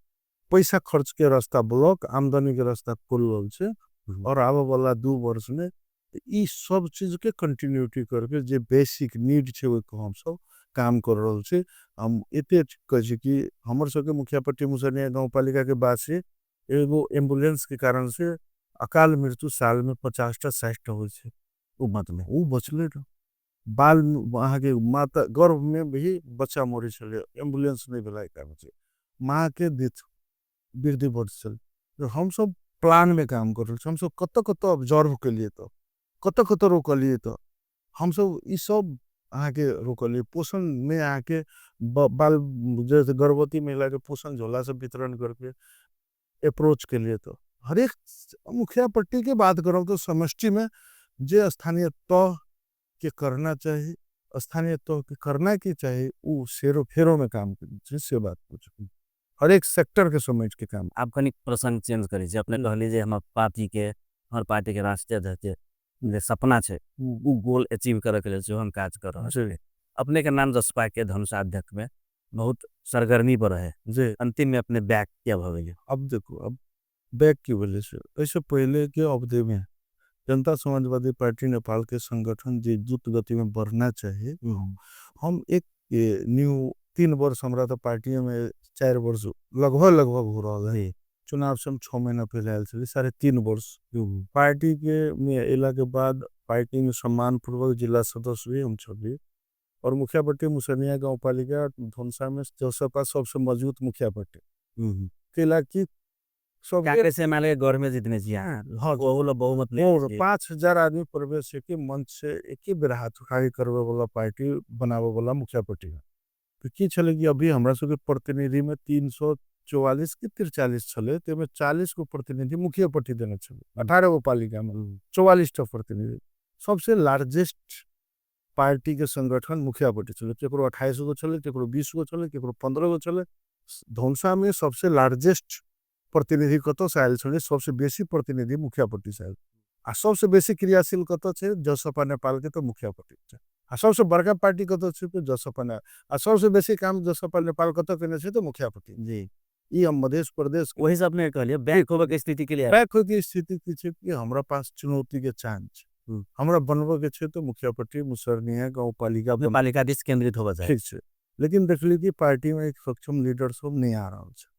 पैसा खर्च के रास्ता ब्लॉक, आमदनी के रास्ता खुल छे और आवे वाला 2 वर्ष में ई सब चीज के कंटिन्यूटी करके जे बेसिक नीड छे वो हम सब काम कर रहल छे। हम एते कह छी कि हमर सबके मुखियापट्टी मुसनिया गांव पालिका के बाद से एगो एम्बुलेंस के कारण से अकाल मृत्यु साल में 50 60 हो छे, उ मत में उ बचले न बाल वहाँ के माता गर्भ में भी बच्चा मोरे चले, एम्बुलेंस नहीं भेला कारण से माँ के डेथ वृद्धि बढ़ चल। तो हम सब प्लान में काम कर रहे, हम सब कत ऑब्जर्व के लिए तो कत रोक लिए तो हम सब ई सब आके रोक लिए पोषण में आके बाल जैसे गर्भवती महिला के पोषण झोला से वितरण करके अप्रोच के लिए तो हर एक मुखिया पट्टी की बात करो तो समष्टि में जे स्थानीय तौर के करना चाहिए, स्थानीय तौर के करना की चाहिए वो शेरों फेरों में काम करें से बात पूछ हर एक सेक्टर के समझ के काम। आप कनी प्रसंग चेंज करी जे अपने कहली जे हम पार्टी के राष्ट्रीय अध्यक्ष जे सपना छे उ गोल अचीव करे के लिए जो हम काज कर रहल छे। अपने के नाम जसपा के धनुषा अध्यक्ष में बहुत सरगर्मी पर है जे अंतिम में अपने बैक क्या भवेले। अब देखो अब बैक की वजह से ऐसे पहले के अवधि में जनता समाजवादी पार्टी नेपाल के संगठन जो द्रुत गति में बढ़ना चाहिए, हम एक न्यू 3 वर्ष हमारा तो पार्टी में 4 वर्ष लगभग हो रहा है, चुनाव से 6 महीना पहले आयल छे 3.5 वर्ष पार्टी के में एला के बाद पार्टी में सम्मान पूर्वक जिला सदस्य भी हम छे और मुखियापट्टी मुसनिया गांव पालिका धनुषा में जसपा सबसे मजबूत मुखियापट्टी केला की सब कांग्रेस से माले गौर में जितने जी हां वो बहुमत ले 5000 आदमी प्रवेश के मंच से एक ही बेर हाथ उठाई करवे वाला पार्टी बनावे वाला मुखियापट्टी तो की छले कि अभी हमरा सबके प्रतिनिधि में 344 के 43 छले ते में 40 को प्रतिनिधि मुखियापट्टी देने छले 18 गो पालिका में 44 टा प्रतिनिधि सबसे लार्जेस्ट पार्टी के संगठन मुखियापट्टी छले, केकरो 28 गो छले, केकरो 20 गो छले, केकरो 15 गो छले। धनुषा में सबसे लार्जेस्ट प्रतिनिधि कतो से आयल छले, सबसे बेसी प्रतिनिधि मुखियापट्टी से आयल आ सबसे बेसी क्रियाशील कतो छे जसपा नेपाल के तो मुखियापट्टी छे। आ सबसे बड़का पार्टी कतो छै तो जसपा ने आ सबसे बेसी काम जसपा नेपाल कतो केने छै तो मुखिया पति जी ई हम मध्य प्रदेश वही से अपने कहलिए बैंक होबे के स्थिति के लिए बैक हो की स्थिति की छै कि हमरा पास चुनौती के चांस छै हम्म, हमरा बनबे के छै तो मुखिया पति मुसरनी है गांव पालिका अपने पालिका दिस केंद्रित होबे चाहे ठीक छै लेकिन देखली कि पार्टी में एक सक्षम लीडर सब नहीं आ रहा छै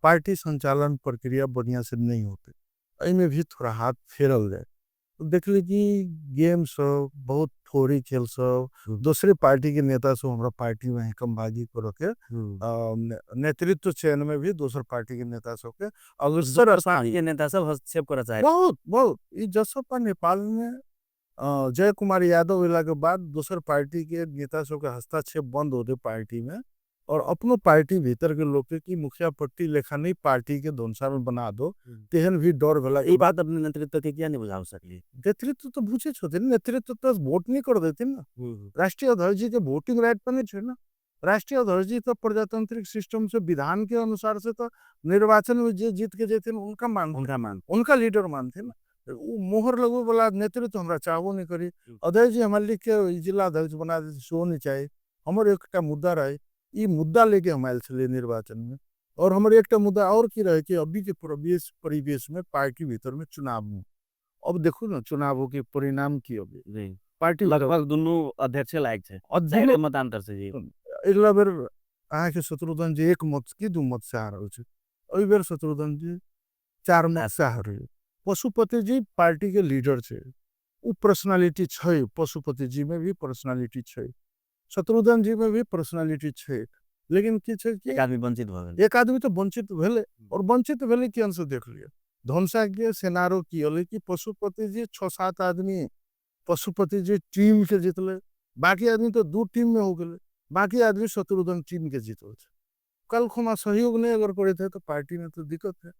पार्टी संचालन प्रक्रिया बढ़िया से नहीं होते एहिमे भी थोड़ा हाथ फेरल जाए तो देखली कि गेम सब बहुत थोड़ी खेल सब दूसरे पार्टी के नेता सब हमरा पार्टी में कमबाजी कर के नेतृत्व चयन में भी दूसर पार्टी के नेता सब के अग्रसर ये नेता सब हस्तक्षेप करे चाहे बहुत बहुत ई जसपा नेपाल में जय कुमार यादव अला के बाद दूसर पार्टी के नेता सब के हस्तक्षेप बंद होते पार्टी में और अपनो पार्टी भीतर के लोग के कि मुखिया पट्टी लेखा नहीं पार्टी के धुनसा में बना दो तेहन भी डर भेला ये बात अपने नेतृत्व के क्या नहीं बुझा सकली नेतृत्व तो बुझे होते नेतृत्व तो वोट नहीं कर देते ना राष्ट्रीय अध्यक्ष जी के वोटिंग राइट पर नहीं छे ना राष्ट्रीय अध्यक्ष जी तो प्रजातांत्रिक सिस्टम से विधान के अनुसार से तो निर्वाचन में जे जीत के जेते उनका लीडर मानते ना वो मोहर लगो वाला नेतृत्व हमरा चाहबो नहीं करी अध्यक्ष जी हमारे लिख के जिला अध्यक्ष बना दे सो नहीं चाहिए हमर एक मुद्दा रहे ई मुद्दा लेके हम आयल छे निर्वाचन में और हमारे एक मुद्दा और की रहे कि अभी के परिवेश में पार्टी भीतर में चुनाव में अब देखो ना चुनावों के परिणाम की होगी जी पार्टी लगभग दोनों अध्यक्ष लायक छे अध्यक्ष मतांतर से जी अगला बेर अहाँ के शत्रुघ्न जी एक मत की दू मत से आ रहल छे एहि बेर शत्रुघ्न जी 4 मत से आ रहल पशुपति जी पार्टी के लीडर छे उ पर्सनालिटी छै पशुपति जी में भी पर्सनालिटी छै शत्रुघ्न जी में भी पर्सनालिटी छै लेकिन की छै कि एक आदमी वंचित भ गेल एक आदमी तो वंचित भेले और वंचित भेले के अंश देख लिया धनसा के सेनारो की होले कि पशुपति जी 6-7 आदमी पशुपति जी टीम के जीतले बाकी आदमी तो 2 टीम में हो गए बाकी आदमी शत्रुघ्न टीम के जीतल कल खुमा सहयोग नहीं अगर करे थे तो पार्टी में तो दिक्कत है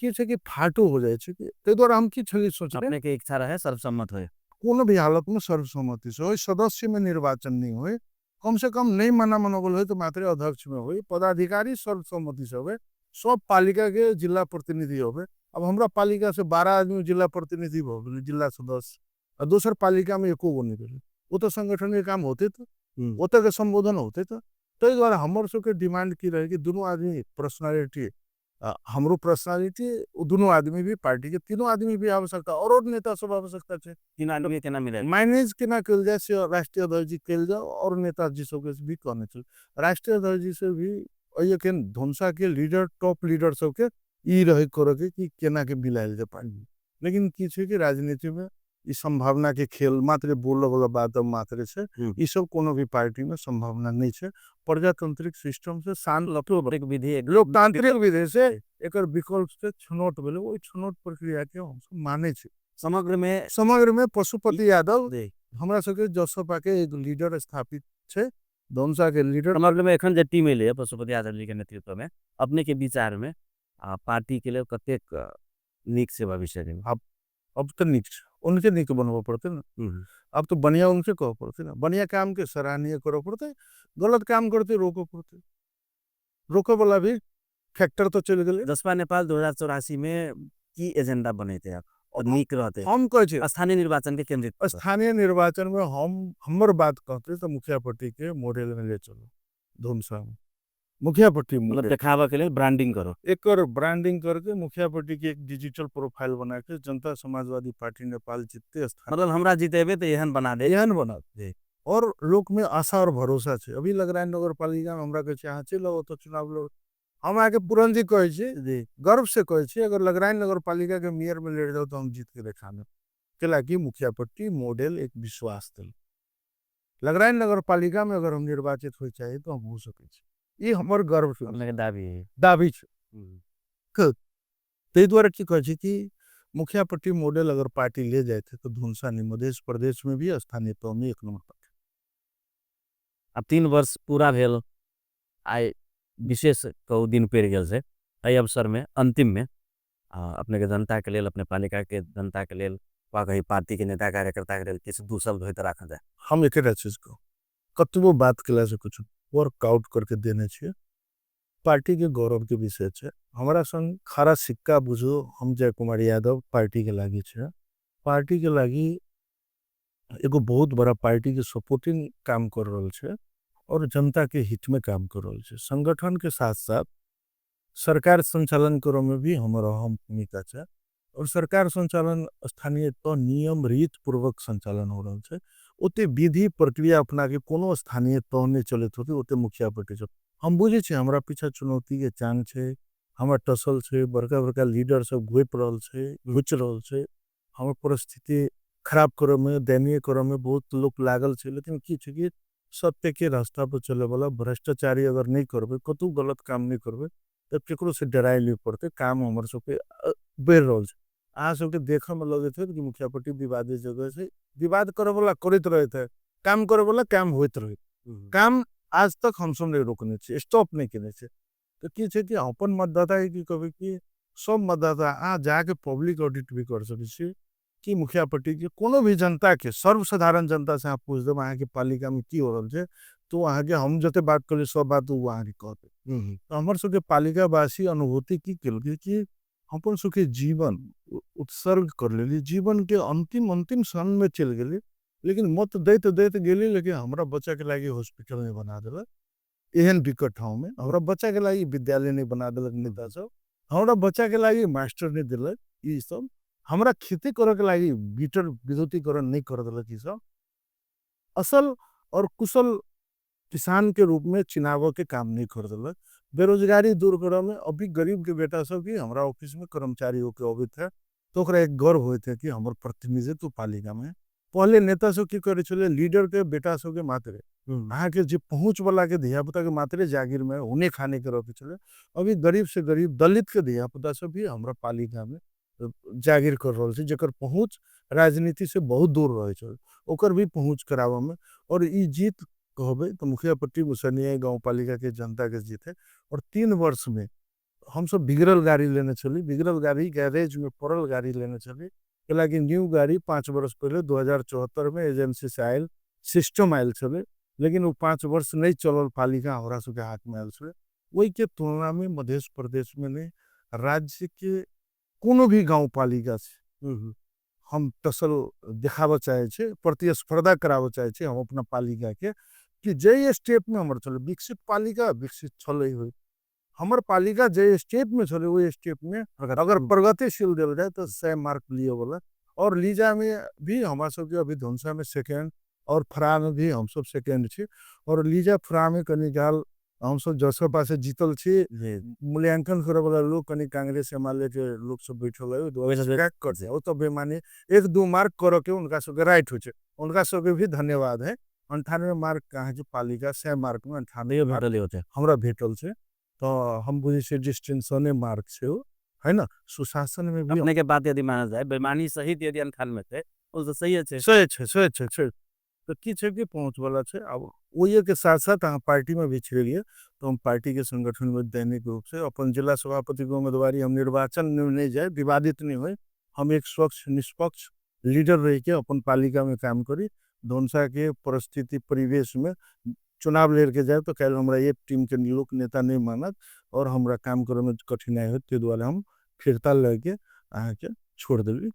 की छै कि फाटो हो जाए छै कि ते द्वारा हम की छली सोच रहे अपने के इच्छा रहे सर्वसम्मत होए कोनो भी हालत में सर्वसम्मति से हो सदस्य में निर्वाचन नहीं होए कम से कम नहीं मना मनोबल हो तो मात्र अध्यक्ष में हो पदाधिकारी सर्वसम्मति से हो सब पालिका के जिला प्रतिनिधि हो अब हमरा पालिका से 12 आदमी जिला प्रतिनिधि हो गए जिला सदस्य और दूसर पालिका में एको गो नहीं गए वो तो संगठन के काम होते तो वो तो के संबोधन होते तो द्वारा हमर सबके डिमांड की रहे कि दोनों आदमी पर्सनालिटी हमरो पर्सनालिटी दोनों आदमी भी पार्टी के तीनों आदमी भी आवश्यकता और नेता सब आवश्यकता है तीन आदमी केना मिले मैनेज केना कल जाए से राष्ट्रीय अध्यक्ष जी कल जाओ और नेताजी सब के भी कहने चल राष्ट्रीय अध्यक्ष जी से भी अयकेन धनसा के लीडर टॉप लीडर सब के ई रहे करे के कि केना के मिलायल जाए पार्टी लेकिन की छै कि राजनीति में ई संभावना के खेल मात्र बोले वाला बात मात्र छै ई सब कोनो भी पार्टी में संभावना नहीं छै प्रजातांत्रिक सिस्टम से शांत लोकतांत्रिक विधि लोकतांत्रिक विधि से एकर विकल्प से छनौट भेले ओई छनौट प्रक्रिया के हम सब माने छै समग्र में पशुपति यादव हमरा सबके जसपा के एक लीडर स्थापित छै धनसा के लीडर समग्र में एखन जे टीम एले पशुपति यादव जी के नेतृत्व में अपने के विचार में पार्टी के लिए कतेक नीक से भविष्य के अब तो नीक उनके नीक बनवा पड़ते ना अब तो बढ़िया उनसे कह पड़ते ना बढ़िया काम के सराहनीय करो पड़ते गलत काम करते रोको पड़ते रोको वाला भी फैक्टर तो चल गए जसपा नेपाल 2084 में की एजेंडा बने थे और नीक रहते हम कहे स्थानीय निर्वाचन के केंद्रित स्थानीय निर्वाचन में हमर बात कहते तो मुखिया पट्टी के मॉडल में ले चलो धुनसा में मुखिया पट्टी मतलब दिखावा के लिए ब्रांडिंग करो एक और ब्रांडिंग करके मुखिया पट्टी की एक डिजिटल प्रोफाइल बना के जनता समाजवादी पार्टी नेपाल जीतते स्थान मतलब हमरा जीतेबे तो एहन बना दे और लोग में आशा और भरोसा है अभी लग रहा है नगर पालिका में हमरा कहे हाँ चलो तो चुनाव लो हम आके पूरन जी कहे गर्व से कहे अगर लग रहा है नगर पालिका के मेयर में ले जाओ तो हम जीत के देखा केला की मुखिया पट्टी मॉडल एक विश्वास दिल लग रहा है नगर पालिका में अगर हम निर्वाचित हो चाहिए तो हम हो सके ये हमार गर्व दाबी द्वारा की कहे कि मुखिया पट्टी मॉडल अगर पार्टी ले जाए थे तो धुनसा नहीं मध्य प्रदेश में भी स्थानीय तो में 1 नंबर पर अब 3 वर्ष पूरा भेल आय विशेष कहू दिन पेड़ गेल से एहि अवसर में अंतिम में अपने के जनता के लिए अपने पालिका के जनता के लिए कही पार्टी के नेता कार्यकर्ता के लिए किसी दू शब्द होते रखा जाए हम एक चीज को कतबो बात कला से कुछ वर्कआउट करके देने छे पार्टी के गौरव के विषय है हमारा संग खारा सिक्का बुझो हम जय कुमार यादव पार्टी के लागी छे पार्टी के लागी एगो बहुत बड़ा पार्टी के सपोर्टिंग काम कर रहल छे और जनता के हित में काम कर रहल छे। संगठन के साथ-साथ सरकार संचालन करो में भी हमारा अहम भूमिका छे और सरकार संचालन स्थानीय तो नियम रीत पूर्वक संचालन हो रहल छे। ओते विधि प्रक्रिया अपना के कोनो स्थानीय तो नहीं चलत होते ओते मुखिया पार्टी छे। हम बुझे छे हमरा पीछा चुनौती के चांग छे, हमरा टसल छे, बड़का-बड़का लीडर सब घुप रहल छे, घुच रहल छे। हमर परिस्थिति खराब करे में, दयनीय करे में बहुत लोग लागल छे, लेकिन की छे कि सत्य के रास्ता पर चले वाला भ्रष्टाचारी अगर नहीं करबे, कतू गलत काम नहीं करबे, तब केकरो से डराए नहीं पड़ते। काम हमर सबके बेर रहल छे। अहाँ सबके देखे में लगे थे कि मुखिया पार्टी विवादित जगह से विवाद करे वाला करत रहे थे, काम करे वाला काम होइत रहे। काम आज तक हम सब नहीं रोकने छे, स्टॉप नहीं केने छे। तो की छे कि अपन मतदाता है कि कभी कि सब मतदाता आ जाके पब्लिक ऑडिट भी कर सके छे कि मुखिया पार्टी के कोनो भी जनता के सर्वसाधारण जनता से आप पूछ दे वहाँ के पालिका में की हो रहल छे, तो वहाँ के हम जते बात करे सब बात वहाँ के कहते। तो हमर सबके पालिका वासी अनुभूति की केलके कि अपन सबके जीवन उत्सर्ग कर लेली, जीवन के अंतिम अंतिम क्षण में चल गेली, लेकिन मत दैत दैत गेली, लेकिन हमरा बच्चा के लागी हॉस्पिटल नहीं बना देला। एहन विकट ठाव में हमरा बच्चा के लागी विद्यालय नहीं बना देलक नेता सब, हमरा बच्चा के लागी मास्टर नहीं देलक ई सब, हमरा खेती करे के लागी मीटर विद्युतीकरण नहीं कर देलक ई सब। असल और कुशल किसान के रूप में चुनाव के काम नहीं कर देलक। बेरोजगारी दूर करे में अभी गरीब के बेटा सब की हमरा ऑफिस में कर्मचारी होके अबित है, तो ओकरा एक गर्व होइत है कि हमर प्रतिनिधित्व पालिका में। पहले नेता सब की करे चले लीडर के बेटा सब के मात्रे वहाँ के जो पहुँच वाला के धियापुता के मात्रे जागीर में होने खाने के रखे चले। अभी गरीब से गरीब दलित के धियापुता सब भी हमरा पालिका में जागीर कर रहल छे, जेकर पहुँच राजनीति से बहुत दूर रहे छे, ओकर भी पहुँच करावा में। और ई जीत कहबे तो मुखिया पार्टी मुसनिया गांव पालिका के जनता के जीत है। और 3 वर्ष में हम सब बिगड़ल गाड़ी लेने चली, बिगड़ल गाड़ी गैरेज में पड़ल गाड़ी लेने चली। हालांकि न्यू गाड़ी 5 वर्ष पहले 2074 में एजेंसी से आयल सिस्टम आयल चले, लेकिन वो 5 वर्ष नहीं चलल पालिका हमरा सबके हाथ में आयल छे। वही के तुलना में मध्य प्रदेश में नहीं, राज्य के कोनो भी गांव पालिका से हम टसल दिखावा चाहे छे, प्रतिस्पर्धा करावा चाहे छे हम अपना पालिका के कि जे स्टेप में हमर चले विकसित पालिका विकसित चले हुई। हमर पालिका जे स्टेप में चले वो स्टेप में अगर प्रगतिशील देल जाए तो 100 मार्क लिए वाला। और लीजा में भी हमारा सब के अभी धुनसा में सेकेंड और फ्रा में भी हम सब सेकेंड छे। और लीजा फ्रा में कनी गाल हम सब जसो पासे जीतल छे। मूल्यांकन करे वाला लोग कनी कांग्रेस एमएलए के लोग सब बैठल है, कर दे वो तो बेमानी 1-2 मार्क करो के उनका सब के राइट हो छे, उनका सब के भी धन्यवाद है। 98 मार्क कहाँ के पालिका 100 मार्क में 98 भेटल होते हमरा भेटल छे। तो हम बुझे छे डिस्टिंक्शन मार्क छे वो, है ना। सुशासन में भी अपने के बात यदि माना जाए बेईमानी सहित यदि अनखान में थे वो तो सही है सही तो की छे कि पहुंच वाला छे। अब ओये के साथ-साथ हम पार्टी में भी छिड़िए, तो हम पार्टी के संगठन में दैनिक रूप से अपन जिला सभापति के उम्मीदवारी हम निर्वाचन में नहीं जाए, विवादित नहीं होए, हम एक स्वच्छ निष्पक्ष लीडर रह के अपन पालिका में काम करी। धनसा के परिस्थिति परिवेश में चुनाव लेर के जाए तो कल हमरा एक टीम के लोक नेता नहीं मानत और हमरा काम करे में कठिनाई होत, ते द्वारा हम फिरता लेके आके के छोड़ देली।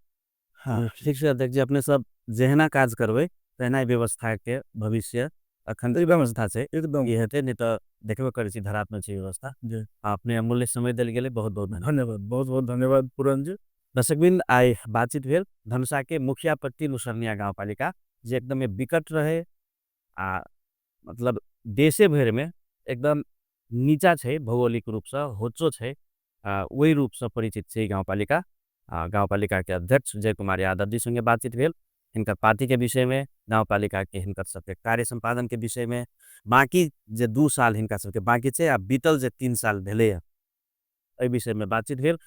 हाँ ठीक से अध्यक्ष जी अपने सब जेहना काज करबे तेना व्यवस्था के भविष्य अखन व्यवस्था से एकदम ये हेते नहीं तो देखबे करे छी धरात्मक छै व्यवस्था। जी अपने अमूल्य समय देल गेले बहुत बहुत धन्यवाद। धन्यवाद, बहुत बहुत धन्यवाद पूरन जी। दर्शकबिन आई बातचीत भेल धनुषा के मुखिया पट्टी मुसरनिया गाँव पालिका जे एकदम विकट रहे आ मतलब देशे भर में एकदम नीचा छे भौगोलिक रूप से होचो छे वही रूप से परिचित छे गाउँपालिका। गाउँपालिका के अध्यक्ष जय कुमार यादव जी संगे बातचीत भेल हिनकर पार्टी के विषय में, गाउँपालिका के हिनकर सबके कार्य संपादन के विषय में, बाकी जे 2 साल हिनका सबके बाकी छे आ बीतल जे 3 साल भेले एहि विषय में बातचीत भेल।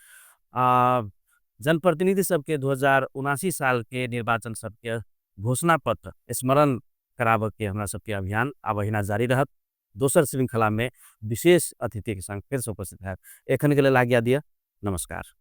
जनप्रतिनिधि सबके 2079 साल के निर्वाचन सबके घोषणा पत्र स्मरण कराबे के हमरा सबके अभियान अब अहिना जारी रहत। दोसर श्रृंखला में विशेष अतिथि के संग फिर से उपस्थित है। एखन के लेल आज्ञा दिया, नमस्कार।